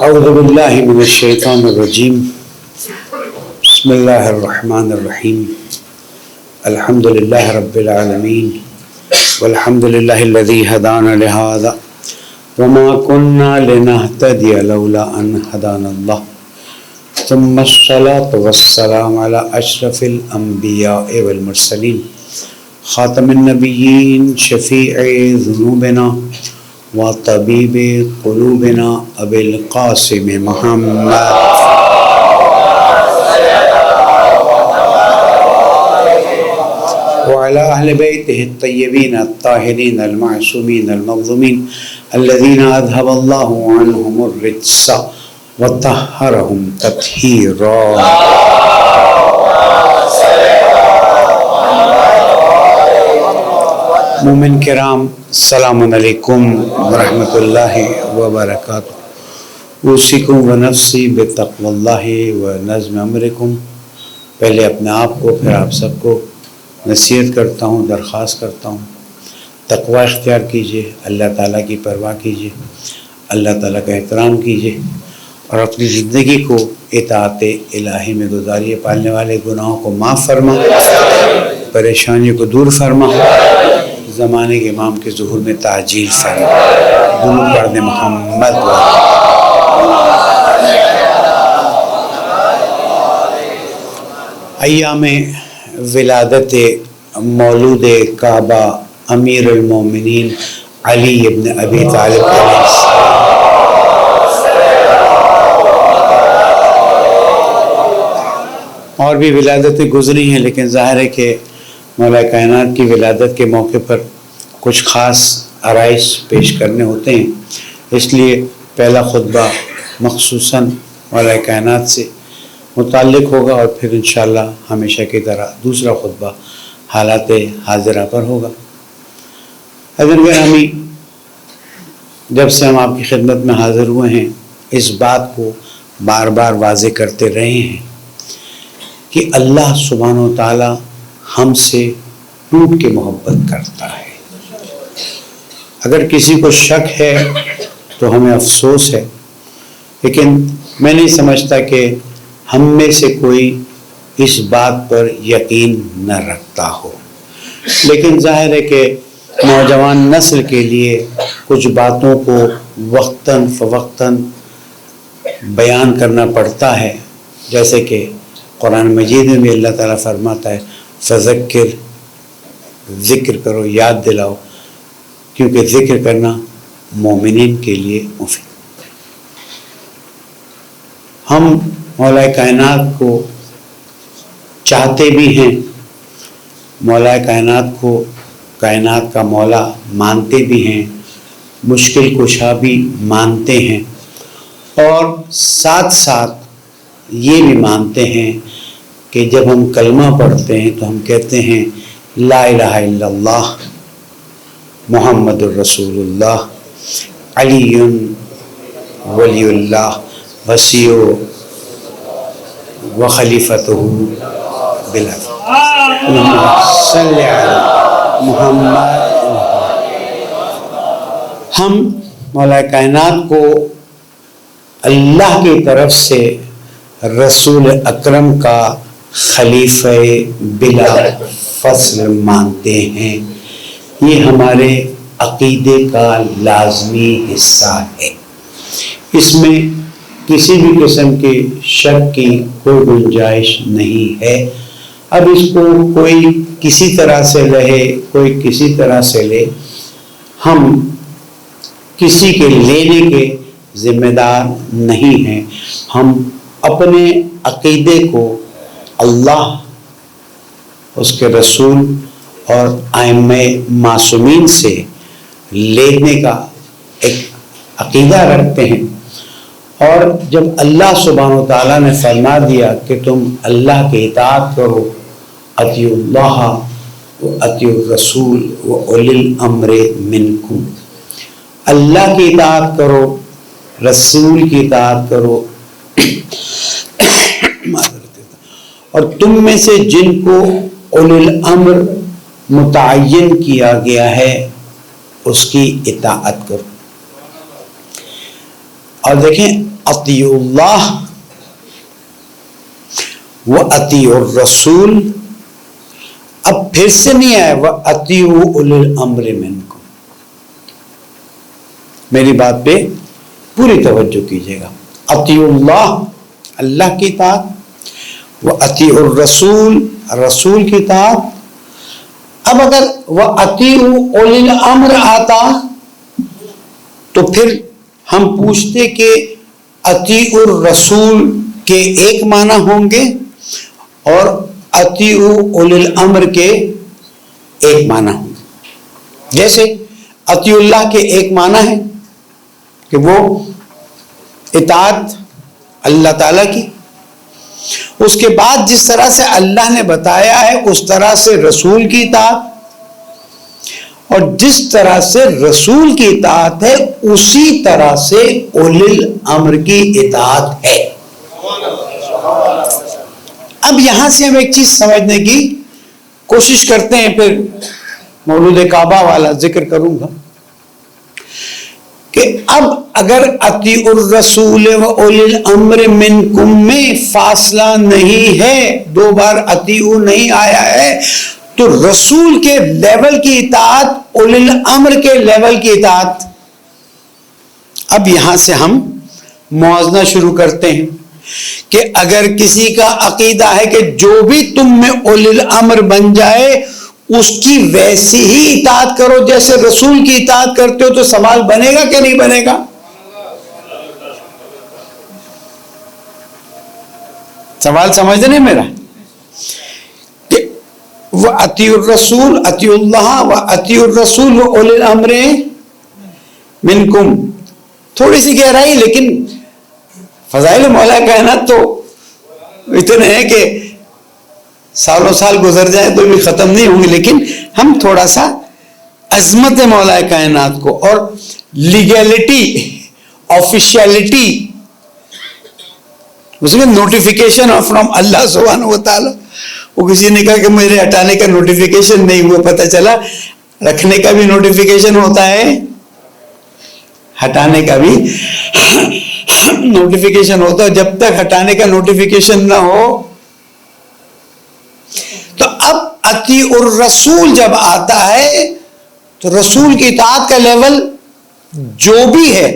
اعوذ باللہ من الشیطان الرجیم بسم اللہ الرحمن الرحیم الحمد للہ رب العالمین والحمد للہ الذی ہدانا لہذا وما كنا لنهتدی لولا ان ہدانا اللہ ثم الصلاة والسلام علی اشرف الانبیاء والمرسلین خاتم النبیین شفیع ذنوبنا وطبیب قلوبنا ابی القاسم محمد وعلى اہل بیتہ الطیبین الطاہرین المعصومین المظلومین الذین اذهب اللہ عنہم الرجس وطہرہم تطہیرا۔ مومن کرام السلام علیکم ورحمۃ اللہ وبرکاتہ۔ اوصیکم ونفسی بتقوی اللہ ونظم امرکم۔ پہلے اپنے آپ کو پھر آپ سب کو نصیحت کرتا ہوں، درخواست کرتا ہوں، تقوی اختیار کیجئے، اللہ تعالیٰ کی پرواہ کیجئے، اللہ تعالیٰ کا احترام کیجئے اور اپنی زندگی کو اطاعت الہی میں گزاریے۔ پالنے والے گناہوں کو معاف فرما، پریشانیوں کو دور فرما، زمانے کے امام کے ظہور میں تعجیل فرما۔ درود پڑھنے محمد ایام ولادت مولود کعبہ امیر المومنین علی ابن ابی طالب علیہ السلام، اور بھی ولادتیں گزری ہیں، لیکن ظاہر ہے کہ مولا کائنات کی ولادت کے موقع پر کچھ خاص عرائض پیش کرنے ہوتے ہیں، اس لیے پہلا خطبہ مخصوصاً مولا کائنات سے متعلق ہوگا اور پھر انشاءاللہ ہمیشہ کی طرح دوسرا خطبہ حالات حاضرہ پر ہوگا۔ حضرت گرامی، جب سے ہم آپ کی خدمت میں حاضر ہوئے ہیں اس بات کو بار بار واضح کرتے رہے ہیں کہ اللہ سبحانہ و تعالی ہم سے ٹوٹ کے محبت کرتا ہے۔ اگر کسی کو شک ہے تو ہمیں افسوس ہے، لیکن میں نہیں سمجھتا کہ ہم میں سے کوئی اس بات پر یقین نہ رکھتا ہو، لیکن ظاہر ہے کہ نوجوان نسل کے لیے کچھ باتوں کو وقتاً فوقتاً بیان کرنا پڑتا ہے، جیسے کہ قرآن مجید میں بھی اللہ تعالیٰ فرماتا ہے فذکر، ذکر کرو، یاد دلاؤ، کیونکہ ذکر کرنا مومنین کے لیے مفید۔ ہم مولا کائنات کو چاہتے بھی ہیں، مولا کائنات کو کائنات کا مولا مانتے بھی ہیں، مشکل کشا بھی مانتے ہیں، اور ساتھ ساتھ یہ بھی مانتے ہیں کہ جب ہم کلمہ پڑھتے ہیں تو ہم کہتے ہیں لا الہ الا اللہ محمد الرسول اللہ علی ولی اللہ وصی و خلیفتہ بالحق صلی علی محمد۔ ہم مولا کائنات کو اللہ کی طرف سے رسول اکرم کا خلیفہ بلا فصل مانتے ہیں، یہ ہمارے عقیدے کا لازمی حصہ ہے، اس میں کسی بھی قسم کی شک کی کوئی گنجائش نہیں ہے۔ اب اس کو کوئی کسی طرح سے لے، کوئی کسی طرح سے لے، ہم کسی کے لینے کے ذمہ دار نہیں ہیں۔ ہم اپنے عقیدے کو اللہ، اس کے رسول اور ائمہ معصومین سے لینے کا ایک عقیدہ رکھتے ہیں، اور جب اللہ سبحانہ و تعالیٰ نے فرما دیا کہ تم اللہ کی اطاعت کرو، اطیعوا اللہ و اطیعوا الرسول و اولی الامر منکم، اللہ کی اطاعت کرو، رسول کی اطاعت کرو، اور تم میں سے جن کو اولی الامر متعین کیا گیا ہے اس کی اطاعت کرو۔ اور دیکھیں اطیعوا اللہ وَأَطِیعُوا الرَّسُولَ، اب پھر سے نہیں آئے وَأَطِیعُوا أُولِي الْأَمْرِ مِنْکُمْ. میری بات پہ پوری توجہ کیجیے گا. اطیعوا اللہ، اللہ کی اطاعت، وَأَطِیعُوا الرَّسُولَ، رسول کی اطاعت. اب اگر وَأَطِیعُوا أُولِي الْأَمْرِ آتا تو پھر ہم پوچھتے کہ اطیعوا الرسول کے ایک معنی ہوں گے اور اطیعوا اولی الامر کے ایک معنی ہوں گے. جیسے اطیعوا اللہ کے ایک معنی ہے کہ وہ اطاعت اللہ تعالیٰ کی، اس کے بعد جس طرح سے اللہ نے بتایا ہے اس طرح سے رسول کی اطاعت، اور جس طرح سے رسول کی اطاعت ہے اسی طرح سے اولی الامر کی اطاعت ہے. اب یہاں سے ہم ایک چیز سمجھنے کی کوشش کرتے ہیں، پھر مولود کعبہ والا ذکر کروں گا کہ اب اگر اطیعوا الرسول و اولی الامر منکم میں فاصلہ نہیں ہے، دو بار اطیعوا نہیں آیا ہے، تو رسول کے لیول کی اطاعت اولی الامر کے لیول کی اطاعت. اب یہاں سے ہم موازنہ شروع کرتے ہیں کہ اگر کسی کا عقیدہ ہے کہ جو بھی تم میں اولی الامر بن جائے اس کی ویسی ہی اطاعت کرو جیسے رسول کی اطاعت کرتے ہو، تو سوال بنے گا کہ نہیں بنے گا؟ سوال سمجھ نہیں میرا کہ وَأَطِیعُوا الرَّسُولَ، اطیعوا اللہ وَأَطِیعُوا الرَّسُولَ وَأُولِي الْأَمْرِ مِنْکُمْ. تھوڑی سی گہرائی، لیکن فضائل مولا کائنات تو اتنے ہیں کہ سالوں سال گزر جائیں تو بھی ختم نہیں ہوں گے، لیکن ہم تھوڑا سا عظمت مولا کائنات کو اور لیگیلٹی، آفیشیلٹی، اس میں نوٹیفیکیشن فرام اللہ سبحانہ و تعالی. وہ کسی نے کہا کہ میرے ہٹانے کا نوٹیفیکیشن نہیں ہوا، پتہ چلا رکھنے کا بھی نوٹیفیکیشن ہوتا ہے، ہٹانے کا بھی نوٹیفیکیشن ہوتا ہے. جب تک ہٹانے کا نوٹیفیکیشن نہ ہو تو اب اطیعوا الرسول جب آتا ہے تو رسول کی اطاعت کا لیول جو بھی ہے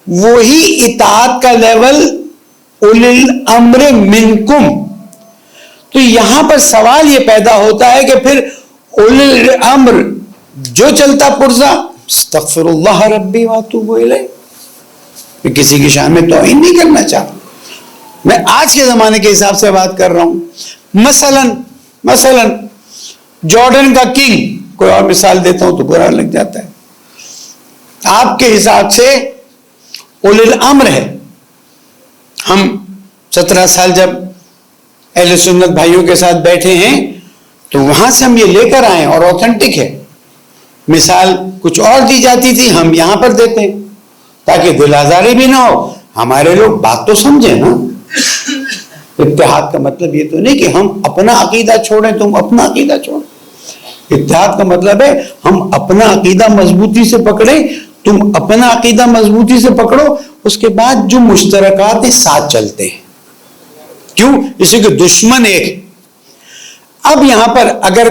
وہی اطاعت کا لیول اولی الامر منکم. تو یہاں پر سوال یہ پیدا ہوتا ہے کہ پھر اولی الامر جو چلتا پرزا استغفر اللہ ربی واتوب الیہ، میں کسی کی شان میں توہین نہیں کرنا چاہتا، میں آج کے زمانے کے حساب سے بات کر رہا ہوں. مثلا جارڈن کا کنگ، کوئی اور مثال دیتا ہوں تو برا لگ جاتا ہے، آپ کے حساب سے اولی الامر ہے. ہم 17 سال جب اہل سنت بھائیوں کے ساتھ بیٹھے ہیں تو وہاں سے ہم یہ لے کر آئے اور اوتھینٹک ہے. مثال کچھ اور دی جاتی تھی، ہم یہاں پر دیتے ہیں تاکہ دل آزاری بھی نہ ہو. ہمارے لوگ بات تو سمجھے نا. اتحاد کا مطلب یہ تو نہیں کہ ہم اپنا عقیدہ چھوڑیں تم اپنا عقیدہ چھوڑو. اتحاد کا مطلب ہے ہم اپنا عقیدہ مضبوطی سے پکڑیں، تم اپنا عقیدہ مضبوطی سے پکڑو، اس کے بعد جو مشترکات ہیں ساتھ چلتے ہیں. کیوں؟ اسی کے دشمن ایک. اب یہاں پر اگر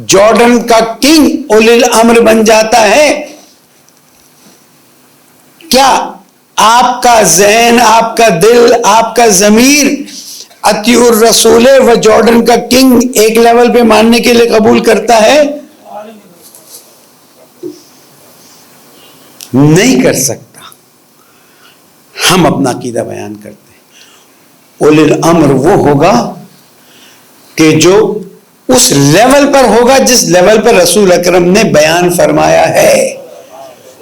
جارڈن کا کنگ اولی الامر بن جاتا ہے، کیا آپ کا ذہن، آپ کا دل، آپ کا ضمیر اطیعوا الرسول و جارڈن کا کنگ ایک لیول پہ ماننے کے لیے قبول کرتا ہے؟ نہیں کر سکتا. ہم اپنا عقیدہ بیان کرتے ہیں. اولی الامر وہ ہوگا کہ جو اس لیول پر ہوگا جس لیول پر رسول اکرم نے بیان فرمایا ہے،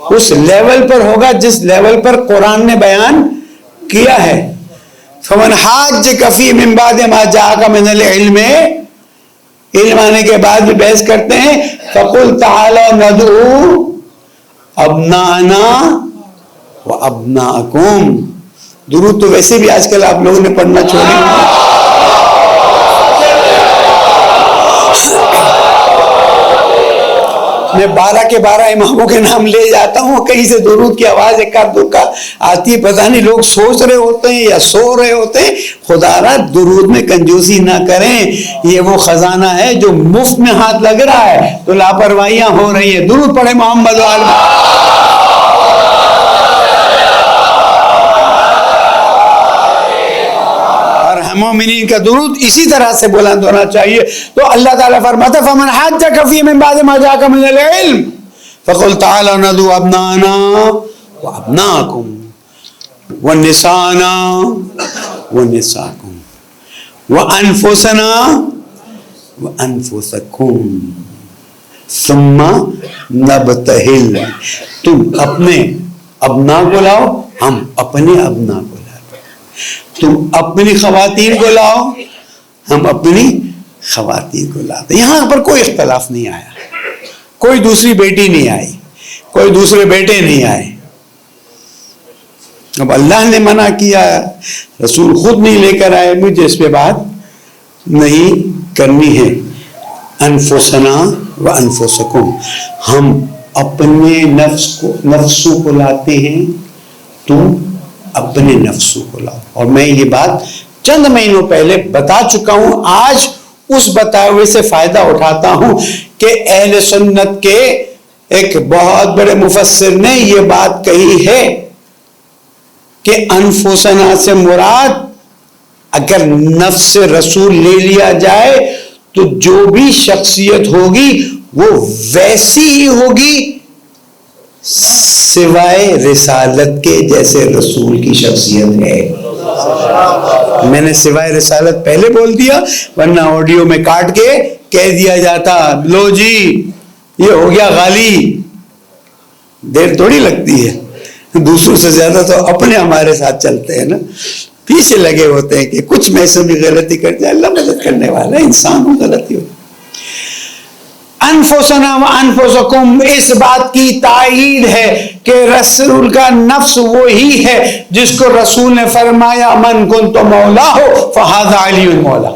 اس لیول پر ہوگا جس لیول پر قرآن نے بیان کیا ہے. فمن حاجک فی من بعد ما جاءک من العلم، علم آنے کے بعد بھی بحث کرتے ہیں. فقل تعالوا ندعو ابناءنا وابناءکم. درود تو ویسے بھی آج کل آپ لوگوں نے پڑھنا چھوڑی. میں 12 کے 12 اماموں کے نام لے جاتا ہوں، کہیں سے درود کی آواز ایک دو کا آتی ہے، پتہ نہیں لوگ سوچ رہے ہوتے ہیں یا سو رہے ہوتے ہیں۔ خدا را درود میں کنجوسی نہ کریں، یہ وہ خزانہ ہے جو مفت میں ہاتھ لگ رہا ہے تو لاپرواہیاں ہو رہی ہیں۔ درود پڑھے محمد مومنین کا درود اسی طرح سے بلند ہونا چاہیے۔ تو اللہ تعالیٰ فرماتا فمن حاجک فیہ من بعد ما جاءک من العلم فقل تعالوا ندعو ابناءنا وابناءکم ونساءنا ونساءکم وانفسنا وانفسکم ثم نبتہل۔ تم اپنے ابنا کو لاؤ، ہم اپنے ابنا کو لاؤ، تم اپنی خواتین کو لاؤ، ہم اپنی خواتین کو لاتے۔ یہاں پر کوئی اختلاف نہیں آیا، کوئی دوسری بیٹی نہیں آئی، کوئی دوسرے بیٹے نہیں آئے۔ اب اللہ نے منع کیا، رسول خود نہیں لے کر آئے، مجھے اس پہ بات نہیں کرنی ہے۔ انفسنا و انفسکم، ہم اپنے نفسوں کو لاتے ہیں، تم اپنے نفسوں کو لاؤ۔ اور میں یہ بات چند مہینوں پہلے بتا چکا ہوں، آج اس بتائے ہوئے سے فائدہ اٹھاتا ہوں کہ اہل سنت کے ایک بہت بڑے مفسر نے یہ بات کہی ہے کہ انفسنا سے مراد اگر نفس رسول لے لیا جائے تو جو بھی شخصیت ہوگی وہ ویسی ہی ہوگی سوائے رسالت کے جیسے رسول کی شخصیت ہے۔ میں نے سوائے رسالت پہلے بول دیا، ورنہ آڈیو میں کاٹ کے کہہ دیا جاتا لو جی یہ ہو گیا غالی، دیر تھوڑی لگتی ہے۔ دوسروں سے زیادہ تو اپنے ہمارے ساتھ چلتے ہیں نا، پیچھے لگے ہوتے ہیں کہ کچھ میں سے بھی غلطی کر جائے، اللہ مدد کرنے والا ہے، انسان ہو غلطی ہو۔ انفسنا و انفسکم، اس بات کی تائید ہے کہ رسول کا نفس وہی ہے جس کو رسول نے فرمایا من کنت مولا ہو فہذا علی مولا۔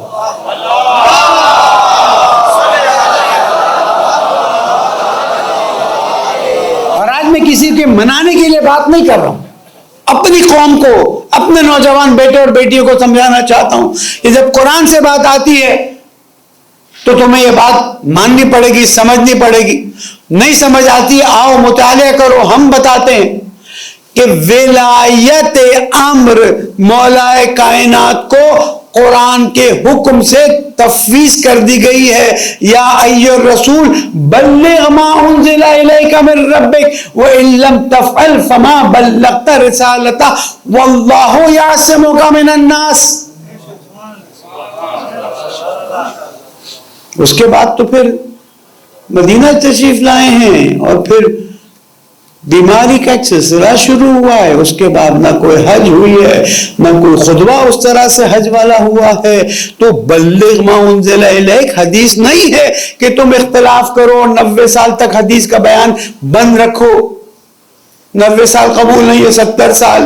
اور آج میں کسی کے منانے کے لیے بات نہیں کر رہا ہوں، اپنی قوم کو، اپنے نوجوان بیٹے اور بیٹیوں کو سمجھانا چاہتا ہوں کہ جب قرآن سے بات آتی ہے تو تمہیں یہ بات ماننی پڑے گی، سمجھنی پڑے گی۔ نہیں سمجھ آتی آؤ مطالعہ کرو، ہم بتاتے ہیں کہ ولایت امر مولا کائنات کو قرآن کے حکم سے تفویض کر دی گئی ہے۔ یا ایھا الرسول بلغ ما انزل الیک من ربک وان لم تفعل فما بلغت رسالتہ واللہ یعصمک من الناس۔ اس کے بعد تو پھر مدینہ تشریف لائے ہیں اور پھر بیماری کا ایک سلسلہ شروع ہوا ہے۔ اس کے بعد نہ کوئی حج ہوئی ہے، نہ کوئی خطبہ اس طرح سے حج والا ہوا ہے۔ تو بلغ ما انزل الیک حدیث نہیں ہے کہ تم اختلاف کرو، 90 سال تک حدیث کا بیان بند رکھو۔ 90 سال قبول نہیں ہے، 70 سال۔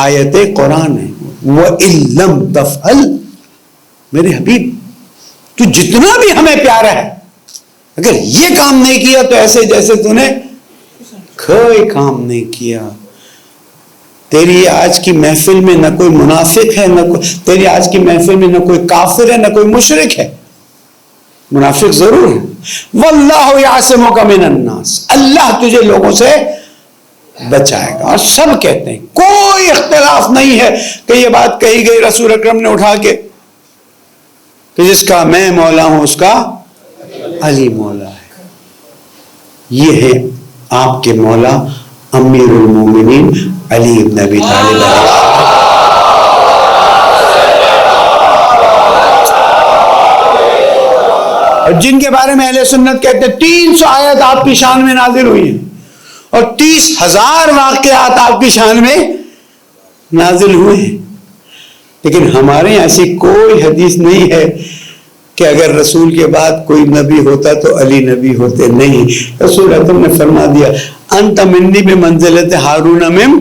آیت قرآن ہے وَإِن لَمْ تَفْعَلْ، میرے حبیب تو جتنا بھی ہمیں پیارا ہے، اگر یہ کام نہیں کیا تو ایسے جیسے تو نے کوئی کام نہیں کیا۔ تیری آج کی محفل میں نہ کوئی منافق ہے، نہ کوئی تیری آج کی محفل میں نہ کوئی کافر ہے، نہ کوئی مشرک ہے، منافق ضرور ہے۔ واللہ یعصمک من الناس، اللہ تجھے لوگوں سے بچائے گا۔ اور سب کہتے ہیں، کوئی اختلاف نہیں ہے کہ یہ بات کہی گئی رسول اکرم نے اٹھا کے کہ جس کا میں مولا ہوں اس کا علی مولا ہے۔ یہ ہے آپ کے مولا امیر المومنین علی بن ابی طالب علیہ۔ اور جن کے بارے میں اہل سنت کہتے ہیں 300 آیت آپ کی شان میں نازل ہوئی ہیں اور 30,000 واقعات آپ کی شان میں نازل ہوئے ہیں، لیکن ہمارے یہاں ایسی کوئی حدیث نہیں ہے کہ اگر رسول کے بعد کوئی نبی ہوتا تو علی نبی ہوتے، نہیں۔ رسول اکرم نے فرما دیا انت منی بمنزلت ہارون من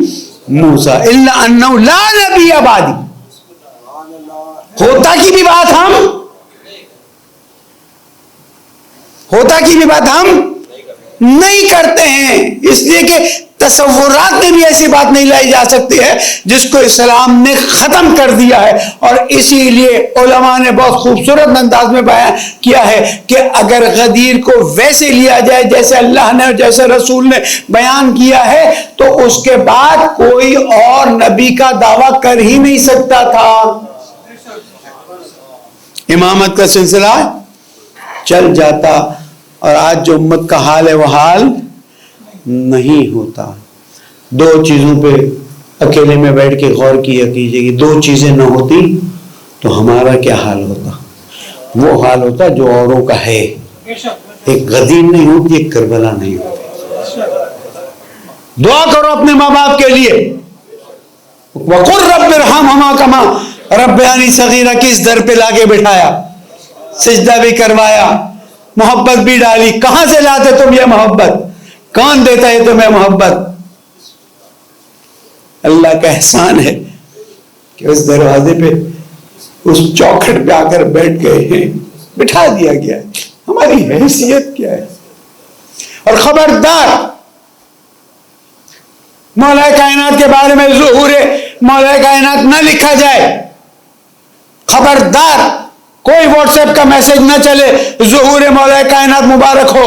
موسیٰ الا انہ لا نبی بعدی، ہوتا کی بھی بات ہم ہوتا کی بھی بات ہم نہیں کرتے ہیں، اس لیے کہ تصورات میں بھی ایسی بات نہیں لائی جا سکتی ہے جس کو اسلام نے ختم کر دیا ہے. اور اسی لیے علماء نے بہت خوبصورت انداز میں بیان کیا ہے کہ اگر غدیر کو ویسے لیا جائے جیسے اللہ نے اور جیسے رسول نے بیان کیا ہے تو اس کے بعد کوئی اور نبی کا دعویٰ کر ہی نہیں سکتا تھا. امامت کا سلسلہ چل جاتا، اور آج جو امت کا حال ہے وہ حال نہیں ہوتا. دو چیزوں پہ اکیلے میں بیٹھ کے غور کیا کیجئے کہ دو چیزیں نہ ہوتی تو ہمارا کیا حال ہوتا. وہ حال ہوتا جو اوروں کا ہے. ایک غدیر نہیں ہوتی، ایک کربلا نہیں ہوتی. دعا کرو اپنے ماں باپ کے لیے. وَقُلْ رَبِّ ارْحَمْهُمَا كَمَا رَبَّيَانِي صَغِيرًا کس در پہ لا کے بٹھایا، سجدہ بھی کروایا، محبت بھی ڈالی. کہاں سے لاتے تم یہ محبت؟ کون دیتا ہے تمہیں محبت؟ اللہ کا احسان ہے کہ اس دروازے پہ اس چوکھٹ پہ آ کر بیٹھ گئے ہیں، بٹھا دیا گیا ہے. ہماری حیثیت کیا ہے؟ اور خبردار مولا کائنات کے بارے میں ظہور مولا کائنات نہ لکھا جائے. خبردار کوئی واٹس ایپ کا میسج نہ چلے ظہور مولا کائنات مبارک ہو،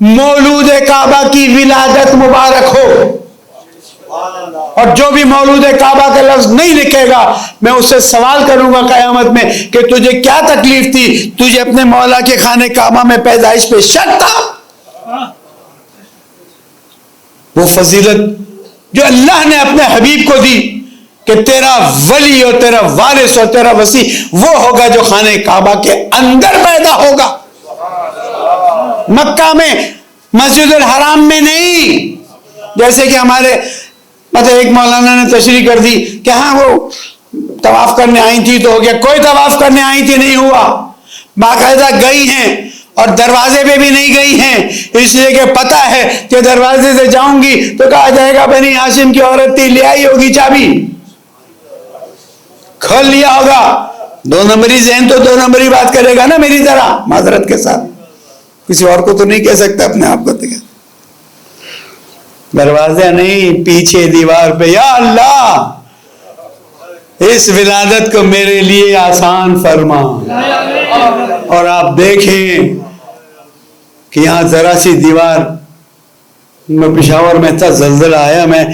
مولود کعبہ کی ولادت مبارک ہو. اور جو بھی مولود کعبہ کا لفظ نہیں لکھے گا میں اس سے سوال کروں گا قیامت میں کہ تجھے کیا تکلیف تھی؟ تجھے اپنے مولا کے خانے کعبہ میں پیدائش پہ شک تھا؟ وہ فضیلت جو اللہ نے اپنے حبیب کو دی کہ تیرا ولی اور تیرا وارث اور تیرا وصی وہ ہوگا جو خانے کعبہ کے اندر پیدا ہوگا، مکہ میں، مسجد الحرام میں نہیں. جیسے کہ ہمارے مطلب ایک مولانا نے تشریح کر دی کہ ہاں وہ طواف کرنے آئی تھی تو ہو گیا. کوئی طواف کرنے آئی تھی نہیں ہوا، باقاعدہ گئی ہیں اور دروازے پہ بھی نہیں گئی ہیں، اس لیے کہ پتہ ہے کہ دروازے سے جاؤں گی تو کہا جائے گا بنی ہاشم کی عورت تھی، لے آئی ہوگی چابی، کھول لیا ہوگا. دو نمبری ذہن تو دو نمبری بات کرے گا نا میری طرح، معذرت کے ساتھ. کسی اور کو تو نہیں کہہ سکتا، اپنے آپ کو دیکھا. دروازہ نہیں، پیچھے دیوار پہ یا اللہ اس ولادت کو میرے لیے آسان فرما. اور آپ دیکھیں کہ یہاں ذرا سی دیوار میں پشاور میں تھا، زلزلہ آیا، میں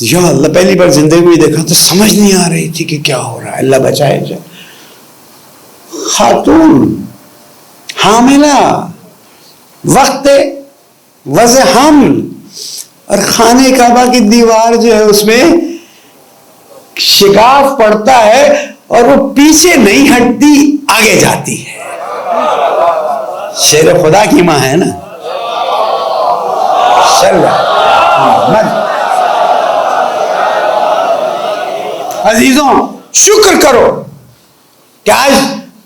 یا اللہ پہلی بار زندگی میں دیکھا تو سمجھ نہیں آ رہی تھی کہ کیا ہو رہا ہے. اللہ بچائے جائے. خاتون حاملہ، وقت وضع حمل، اور خانے کعبہ کی دیوار جو ہے اس میں شگاف پڑتا ہے اور وہ پیچھے نہیں ہٹتی، آگے جاتی ہے. شیر خدا کی ماں ہے نا. عزیزوں شکر کرو کہ آج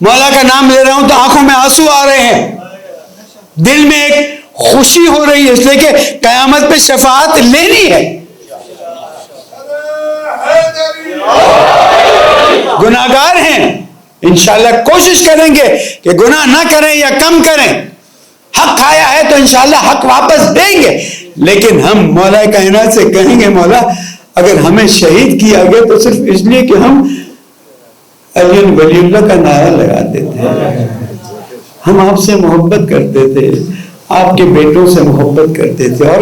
مولا کا نام لے رہا ہوں تو آنکھوں میں آنسو آ رہے ہیں، دل میں ایک خوشی ہو رہی ہے، اس لیے کہ قیامت پہ شفاعت لینی ہے. گناہگار ہیں، انشاءاللہ کوشش کریں گے کہ گناہ نہ کریں یا کم کریں. حق کھایا ہے تو انشاءاللہ حق واپس دیں گے، لیکن ہم مولا کائنات سے کہیں گے مولا اگر ہمیں شہید کیا گیا تو صرف اس لیے کہ ہم علی ولی اللہ کا نعرہ لگاتے تھے، ہم آپ سے محبت کرتے تھے، آپ کے بیٹوں سے محبت کرتے تھے، اور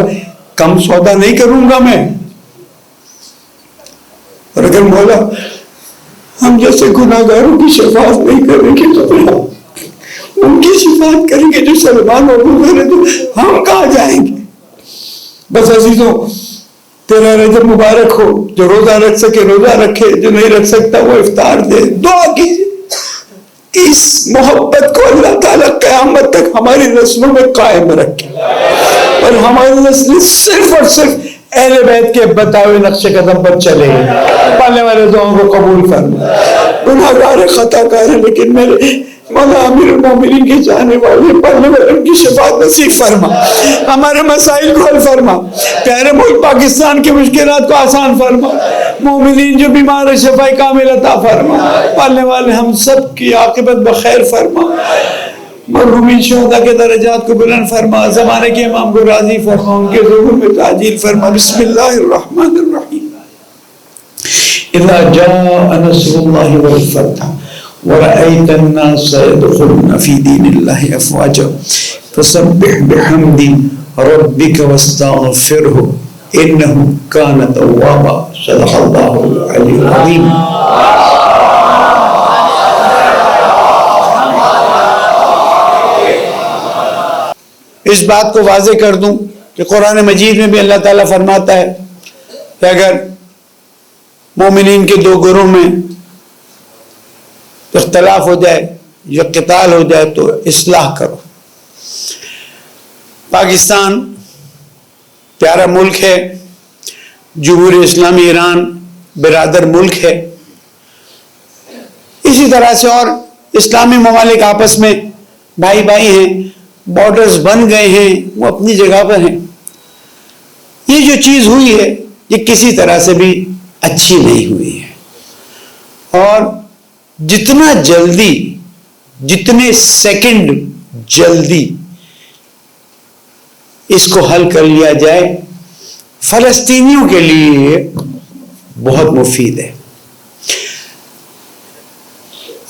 کم سودا نہیں کروں گا میں. اور اگر مولا ہم جیسے گناہگاروں کی شفاعت نہیں کریں گے تو پھر ان کی شفاعت کریں گے جو سلمان اور ابو ہریرہ، تو ہم کہاں جائیں گے؟ بس عزیزوں تیرا رجب مبارک ہو، جو روزہ رکھ سکے روزہ رکھے، جو نہیں رکھ سکتا وہ افطار دے. دعا کیجیے کہ اس محبت کو اللہ تعالیٰ قیامت تک ہماری نسلوں میں قائم رکھے، اور ہماری نسل صرف اور صرف اہل بیت کے بتائے ہوئے نقش قدم پر چلے. پڑھنے والے دعاؤں کو قبول فرما. گناہگار خطا کار ہیں لیکن میرے مولا امیر المومنین کے چاہنے والے پڑھنے والے ان کی شفاعت نصیب فرما، ہمارے مسائل کو حل فرما، پیارے ملک پاکستان کی مشکلات کو آسان فرما، مومنین جو بیمار ہیں شفاء کامل عطا فرما، پڑھنے والے ہم سب کی عاقبت بخیر فرما. مرحومین شہداء کے درجات کو بلند فرما، زمانے کے امام کو راضی فرما، ان کے ظہور میں تعجیل فرما۔ بسم اللہ الرحمن الرحیم۔ اذا جاء نصر اللہ والفتح ورأيت الناس يدخلون في دين الله أفواجا فسبح بحمد ربك واستغفره إنه كان توابا۔ صدق الله العلي العظيم۔ اس بات کو واضح کر دوں کہ قرآن مجید میں بھی اللہ تعالیٰ فرماتا ہے کہ اگر مومنین کے دو گروہ میں اختلاف ہو جائے یا قتال ہو جائے تو اصلاح کرو۔ پاکستان پیارا ملک ہے، جمہوریہ اسلامی ایران برادر ملک ہے، اسی طرح سے اور اسلامی ممالک آپس میں بھائی بھائی ہیں، بارڈرز بن گئے ہیں، وہ اپنی جگہ پر ہیں۔ یہ جو چیز ہوئی ہے یہ کسی طرح سے بھی اچھی نہیں ہوئی ہے، اور جتنا جلدی، جتنے سیکنڈ جلدی اس کو حل کر لیا جائے فلسطینیوں کے لیے بہت مفید ہے۔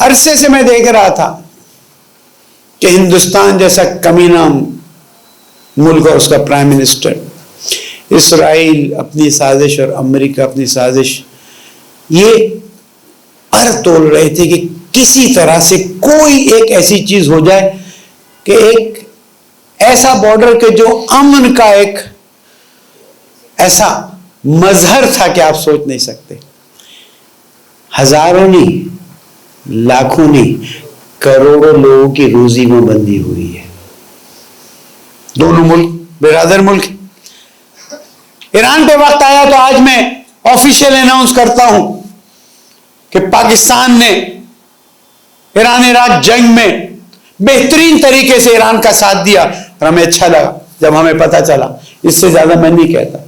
عرصے سے میں دیکھ رہا تھا کہ ہندوستان جیسا کمینہ ملک اور اس کا پرائم منسٹر، اسرائیل اپنی سازش اور امریکہ اپنی سازش، یہ تول رہے تھے کہ کسی طرح سے کوئی ایک ایسی چیز ہو جائے کہ ایک ایسا بارڈر کے جو امن کا ایک ایسا مظہر تھا کہ آپ سوچ نہیں سکتے۔ ہزاروں نہیں، لاکھوں نہیں، کروڑوں لوگوں کی روزی میں بندی ہوئی ہے۔ دونوں ملک برادر ملک۔ ایران پہ وقت آیا تو آج میں آفیشیل اناؤنس کرتا ہوں کہ پاکستان نے ایران عراق جنگ میں بہترین طریقے سے ایران کا ساتھ دیا، اور ہمیں اچھا لگا جب ہمیں پتہ چلا۔ اس سے زیادہ میں نہیں کہتا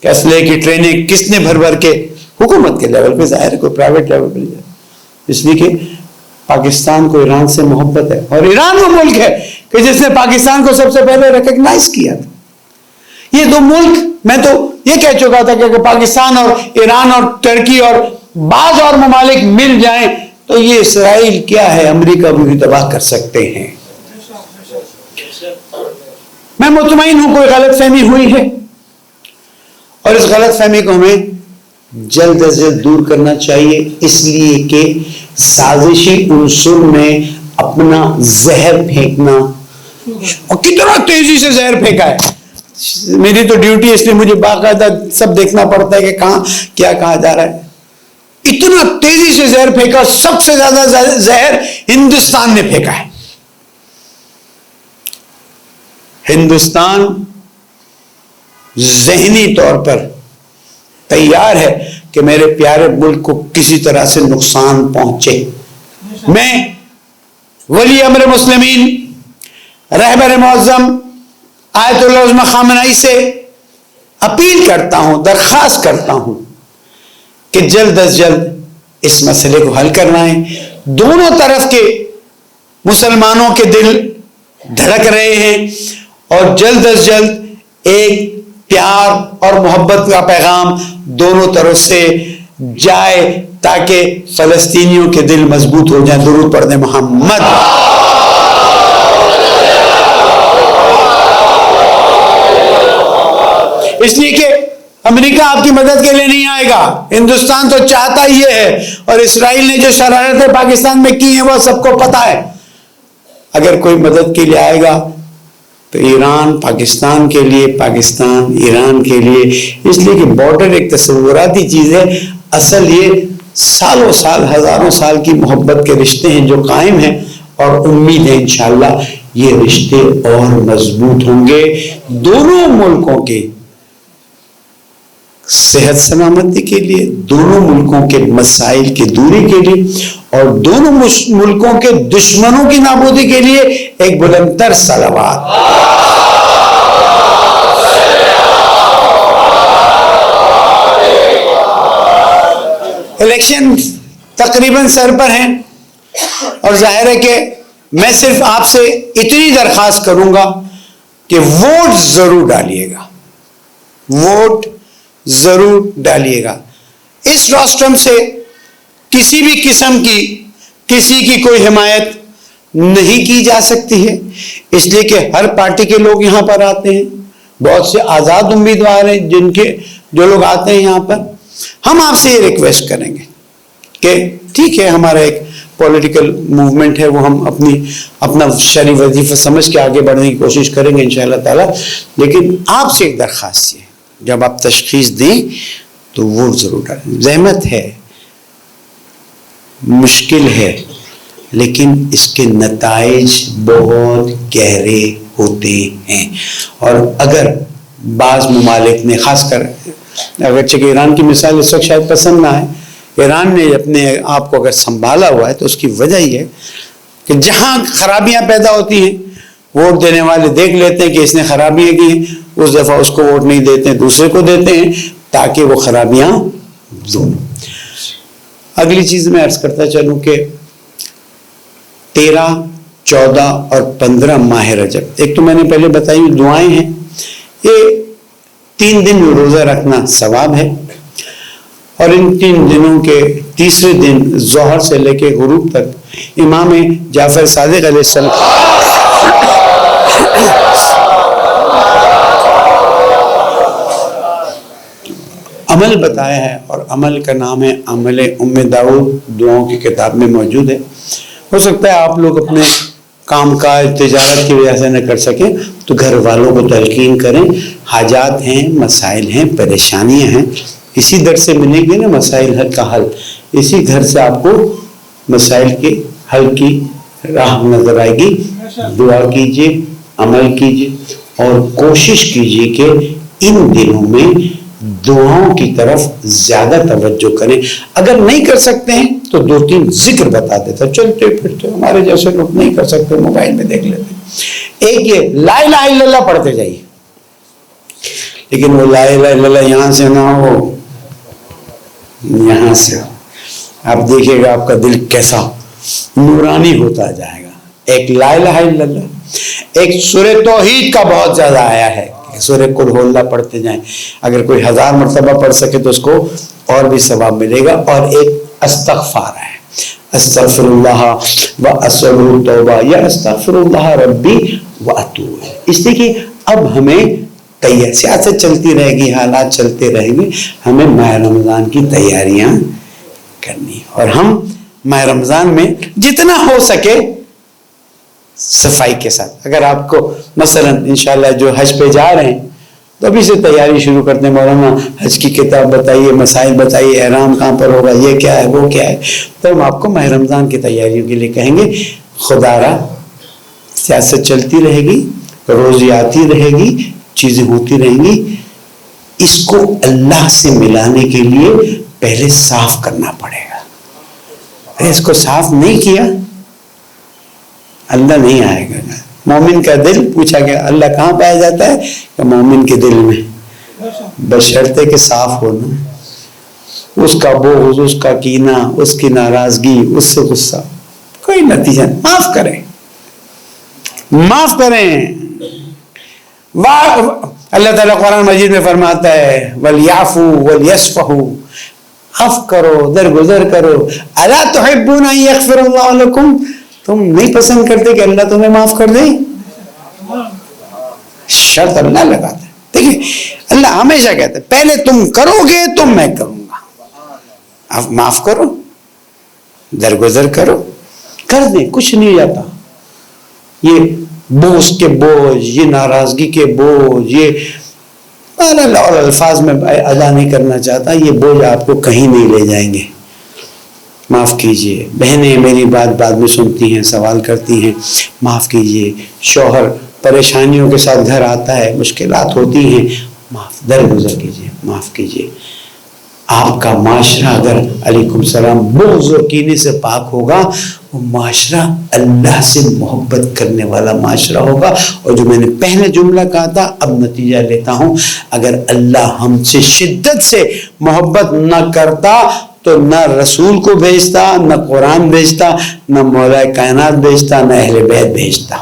کہ اسلحے کی ٹریننگ کس نے بھر بھر کے، حکومت کے لیول پہ، ظاہر ہے کوئی پرائیویٹ لیول پہ نہیں، اس لیے کہ پاکستان کو ایران سے محبت ہے، اور ایران وہ ملک ہے کہ جس نے پاکستان کو سب سے پہلے ریکگنائز کیا تھا۔ یہ دو ملک، میں تو یہ کہہ چکا تھا کہ پاکستان اور ایران اور ترکی اور بعض اور ممالک مل جائیں تو یہ اسرائیل کیا ہے، امریکہ بھی تباہ کر سکتے ہیں۔ میں مطمئن ہوں کوئی غلط فہمی ہوئی ہے، اور اس غلط فہمی کو ہمیں جلد از جلد دور کرنا چاہیے، اس لیے کہ سازشی عنصر میں اپنا زہر پھینکنا، اور کتنا تیزی سے زہر پھینکا ہے۔ میری تو ڈیوٹی اس لیے مجھے باقاعدہ سب دیکھنا پڑتا ہے کہ کہاں کیا کہا جا رہا ہے۔ اتنا تیزی سے زہر پھینکا، سب سے زیادہ زہر ہندوستان نے پھینکا ہے۔ ہندوستان ذہنی طور پر تیار ہے کہ میرے پیارے ملک کو کسی طرح سے نقصان پہنچے۔ میں ولی امر مسلمین رہبر معظم آیت اللہ عظمہ خامنہئی سے اپیل کرتا ہوں، درخواست کرتا ہوں کہ جلد از جلد اس مسئلے کو حل کرنا ہے۔ دونوں طرف کے مسلمانوں کے دل دھڑک رہے ہیں، اور جلد از جلد ایک پیار اور محبت کا پیغام دونوں طرف سے جائے تاکہ فلسطینیوں کے دل مضبوط ہو جائیں۔ درود پڑھ دیں محمد۔ اس لیے کہ امریکہ آپ کی مدد کے لیے نہیں آئے گا، ہندوستان تو چاہتا ہی ہے، اور اسرائیل نے جو شرارتیں پاکستان میں کی ہیں وہ سب کو پتا ہے۔ اگر کوئی مدد کے لیے آئے گا تو ایران پاکستان کے لیے، پاکستان ایران کے لیے، اس لیے کہ بارڈر ایک تصوراتی چیز ہے، اصل یہ سالوں سال، ہزاروں سال کی محبت کے رشتے ہیں جو قائم ہیں، اور امید ہے انشاءاللہ یہ رشتے اور مضبوط ہوں گے، دونوں ملکوں کے صحت سلامتی کے لیے، دونوں ملکوں کے مسائل کی دوری کے لیے، اور دونوں ملکوں کے دشمنوں کی نابودی کے لیے ایک بلند تر صلوات۔ الیکشن تقریباً سر پر ہیں، اور ظاہر ہے کہ میں صرف آپ سے اتنی درخواست کروں گا کہ ووٹ ضرور ڈالیے گا، ووٹ ضرور ڈالیے گا۔ اس روسٹرم سے کسی بھی قسم کی کسی کی کوئی حمایت نہیں کی جا سکتی ہے، اس لیے کہ ہر پارٹی کے لوگ یہاں پر آتے ہیں، بہت سے آزاد امیدوار ہیں جو لوگ آتے ہیں یہاں پر۔ ہم آپ سے یہ ریکویسٹ کریں گے کہ ٹھیک ہے، ہمارا ایک پولیٹیکل موومنٹ ہے، وہ ہم اپنا شرعی وظیفہ سمجھ کے آگے بڑھنے کی کوشش کریں گے انشاءاللہ تعالی، لیکن آپ سے ایک درخواست ہے، جب آپ تشخیص دیں تو ووٹ ضرور ڈالیں۔ زحمت ہے، مشکل ہے، لیکن اس کے نتائج بہت گہرے ہوتے ہیں، اور اگر بعض ممالک نے، خاص کر اگرچہ کہ ایران کی مثال اس وقت شاید پسند نہ آئے، ایران نے اپنے آپ کو اگر سنبھالا ہوا ہے تو اس کی وجہ یہ ہے کہ جہاں خرابیاں پیدا ہوتی ہیں ووٹ دینے والے دیکھ لیتے ہیں کہ اس نے خرابیاں کی ہیں، اس دفعہ اس کو ووٹ نہیں دیتے ہیں، دوسرے کو دیتے ہیں تاکہ وہ خرابیاں دور۔ اگلی چیز میں عرض کرتا چلوں کہ 13، 14 اور 15 ماہ رجب، ایک تو میں نے پہلے بتائی دعائیں ہیں، یہ 3 دن روزہ رکھنا ثواب ہے، اور ان 3 دنوں کے تیسرے دن ظہر سے لے کے غروب تک امام جعفر صادق علیہ السلام عمل بتایا ہے، اور عمل کا نام ہے عمل ام داؤد، دعاؤں کی کتاب میں موجود ہے۔ ہو سکتا ہے آپ لوگ اپنے کام کاج تجارت کی وجہ سے نہ کر سکیں تو گھر والوں کو تلقین کریں، حاجات ہیں، مسائل ہیں، پریشانیاں ہیں، اسی در سے ملے گی نا مسائل حل کا حل، اسی گھر سے آپ کو مسائل کے حل کی راہ نظر آئے گی۔ دعا کیجئے، عمل کیجئے، اور کوشش کیجئے کہ ان دنوں میں دعاؤں کی طرف زیادہ توجہ کریں۔ اگر نہیں کر سکتے ہیں تو 2-3 ذکر بتا دیتا، چلتے پھرتے ہمارے جیسے لوگ نہیں کر سکتے موبائل میں دیکھ لیتے ہیں۔ ایک یہ لا الہ الا اللہ پڑھتے جائیے، لیکن وہ لا الہ الا اللہ یہاں سے نہ ہو، یہاں سے آپ دیکھیے گا آپ کا دل کیسا نورانی ہوتا جائے گا۔ ایک لا الہ الا اللہ، ایک سورہ توحید کا بہت زیادہ آیا ہے، سورہ قل ہو اللہ پڑھتے جائیں، اگر کوئی 1000 مرتبہ پڑھ سکے تو اس کو اور بھی ثواب ملے گا۔ اور ایک استغفار ہے، استغفر اللہ و اسألہ توبہ، یا استغفر اللہ ربی و اتوب، اس لیے کہ اب ہمیں سیاست چلتی رہے گی، حالات چلتے رہیں گے، ہمیں ماہ رمضان کی تیاریاں کرنی، اور ہم ماہ رمضان میں جتنا ہو سکے صفائی کے ساتھ، اگر آپ کو مثلا انشاءاللہ جو حج پہ جا رہے ہیں تو ابھی سے تیاری شروع کرتے ہیں، مولانا حج کی کتاب بتائیے، مسائل بتائیے، احرام کہاں پر ہوگا، یہ کیا ہے وہ کیا ہے، تو ہم آپ کو ماہ رمضان کی تیاریوں کے لیے کہیں گے۔ خدا را سیاست چلتی رہے گی، روزی آتی رہے گی، چیزیں ہوتی رہیں گی، اس کو اللہ سے ملانے کے لیے پہلے صاف کرنا پڑے گا۔ اس کو صاف نہیں کیا اللہ نہیں آئے گا۔ مومن کا دل پوچھا گیا اللہ کہاں پایا جاتا ہے، کہ مومن کے دل میں، بشرطے کہ صاف ہونا، اس کا بغض، اس کا کینہ، اس کی ناراضگی، اس سے غصہ کوئی نتیجہ نہیں۔ معاف کریں، معاف کریں۔ اللہ تعالیٰ قرآن مجید میں فرماتا ہے وَلْيَعْفُوا وَلْيَصْفَحُوا، عفو کرو، درگزر کرو۔ أَلَا تُحِبُّونَ أَن يَغْفِرَ اللَّهُ لَكُمْ، تم نہیں پسند کرتے کہ اللہ تمہیں معاف کر دے؟ شرط اللہ لگاتا ہے، دیکھیں اللہ ہمیشہ کہتا ہے پہلے تم کرو گے تو میں کروں گا، آپ معاف کرو، درگزر کرو، کر دیں، کچھ نہیں جاتا۔ یہ بوجھ کے بوجھ، یہ ناراضگی کے بوجھ، یہ اور الفاظ میں ادا نہیں کرنا چاہتا، یہ بوجھ آپ کو کہیں نہیں لے جائیں گے۔ معاف کیجئے، بہنیں میری بات بعد میں سنتی ہیں، سوال کرتی ہیں، معاف کیجئے۔ شوہر پریشانیوں کے ساتھ گھر آتا ہے، مشکلات ہوتی ہیں، معاف، درگزر کیجئے، معاف کیجئے۔ آپ کا معاشرہ اگر علیکم السلام بغض و کینے سے پاک ہوگا، وہ معاشرہ اللہ سے محبت کرنے والا معاشرہ ہوگا۔ اور جو میں نے پہلے جملہ کہا تھا، اب نتیجہ لیتا ہوں، اگر اللہ ہم سے شدت سے محبت نہ کرتا تو نہ رسول کو بھیجتا، نہ قرآن بھیجتا، نہ مولا کائنات بھیجتا، نہ اہل بیت بھیجتا.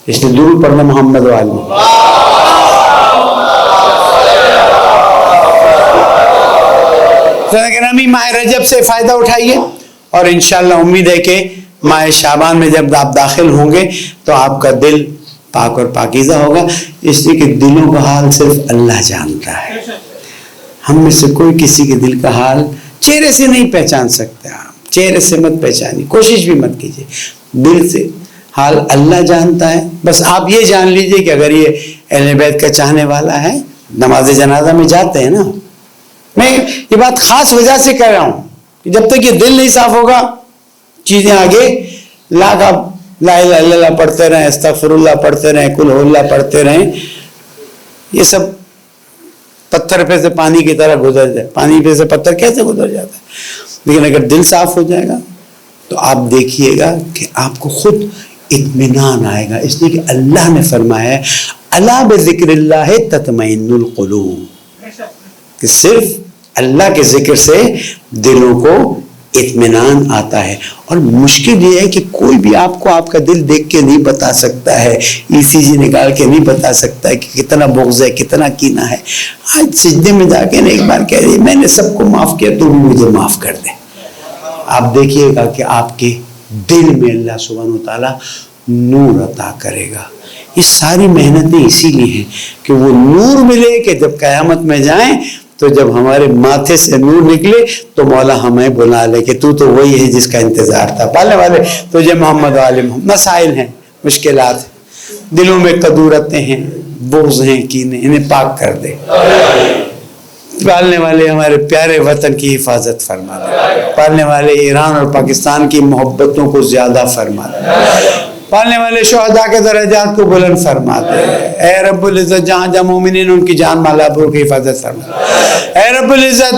اس لیے درود پڑھنا محمد والے. گرامی، ماہ رجب سے فائدہ اٹھائیے اور انشاءاللہ امید ہے کہ ماہ شعبان میں جب آپ داخل ہوں گے تو آپ کا دل پاک اور پاکیزہ ہوگا. اس لیے کہ دلوں کا حال صرف اللہ جانتا ہے. ہم میں سے کوئی کسی کے دل کا حال چہرے سے نہیں پہچان سکتے. آپ چہرے سے مت پہچانی، کوشش بھی مت کیجیے. دل سے حال اللہ جانتا ہے. بس آپ یہ جان لیجئے کہ اگر یہ اہل بیت کا چاہنے والا ہے، نماز جنازہ میں جاتے ہیں نا. میں یہ بات خاص وجہ سے کہہ رہا ہوں کہ جب تک یہ دل نہیں صاف ہوگا، چیزیں آگے لاکھ آپ لا الہ الا اللہ پڑھتے رہیں، استغفر اللہ پڑھتے رہیں، قل ہو اللہ پڑھتے رہیں، یہ سب پتھر پہ سے پانی کی طرح گزر جائے. پانی پہ سے پتھر کیسے گزر جاتا ہے؟ لیکن اگر دل صاف ہو جائے گا تو آپ دیکھیے گا کہ آپ کو خود اطمینان آئے گا. اس لیے کہ اللہ نے فرمایا ہے الا بذکر اللہ تطمئن القلوب، کہ صرف اللہ کے ذکر سے دلوں کو اطمینان آتا ہے. اور مشکل یہ ہے کہ کوئی بھی آپ کو آپ کا دل دیکھ کے نہیں بتا سکتا ہے، ECG نکال کے نہیں بتا سکتا ہے کہ کتنا بغض ہے، کتنا کینہ ہے. آج سجدے میں جا کے ایک بار کہہ رہی میں نے سب کو معاف کیا، تو بھی مجھے معاف کر دے. آپ دیکھیے گا کہ آپ کے دل میں اللہ سبحانہ و تعالیٰ نور عطا کرے گا. یہ ساری محنتیں اسی لیے ہیں کہ وہ نور ملے کہ جب قیامت میں جائیں تو جب ہمارے ماتھے سے نور نکلے تو مولا ہمیں بلا لے کہ تو وہی ہے جس کا انتظار تھا. پالنے والے تجھے محمد عالم. مسائل ہیں، مشکلات ہیں، دلوں میں قدورتیں ہیں، بغض ہیں، کینے، انہیں پاک کر دے. پالنے والے ہمارے پیارے وطن کی حفاظت فرما دے. پالنے والے ایران اور پاکستان کی محبتوں کو زیادہ فرما دے. پالنے والے شہداء کے درجات کو بلند فرما دے. اے رب العزت جہاں جہاں مومنین ان کی جان مال آبرو کی حفاظت فرما دے. اے رب العزت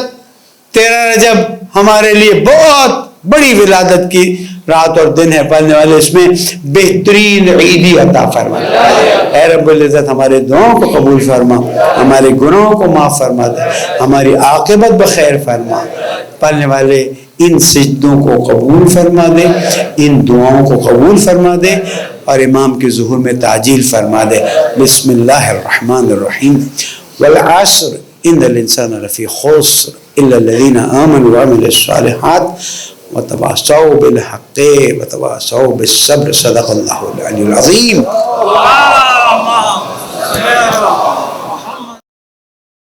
13 رجب ہمارے لیے بہت بڑی ولادت کی رات اور دن ہے. پالنے والے اس میں بہترین عیدی عطا فرما دے. اے رب العزت ہمارے دعاؤں کو قبول فرما، ہمارے گناہوں کو معاف فرما دے، ہماری عاقبت بخیر فرما. پالنے والے ان سجدوں کو قبول فرما دے، ان دعاؤں کو قبول فرما دے اور امام کے ظہور میں تعجیل فرما دے. بسم اللہ الرحمن الرحیم. والعصر ان الانسان لفی خسر الا الذین آمنوا وعملوا الصالحات وتواصوا بالحق وتواصوا بالصبر. صدق اللہ العلی العظیم.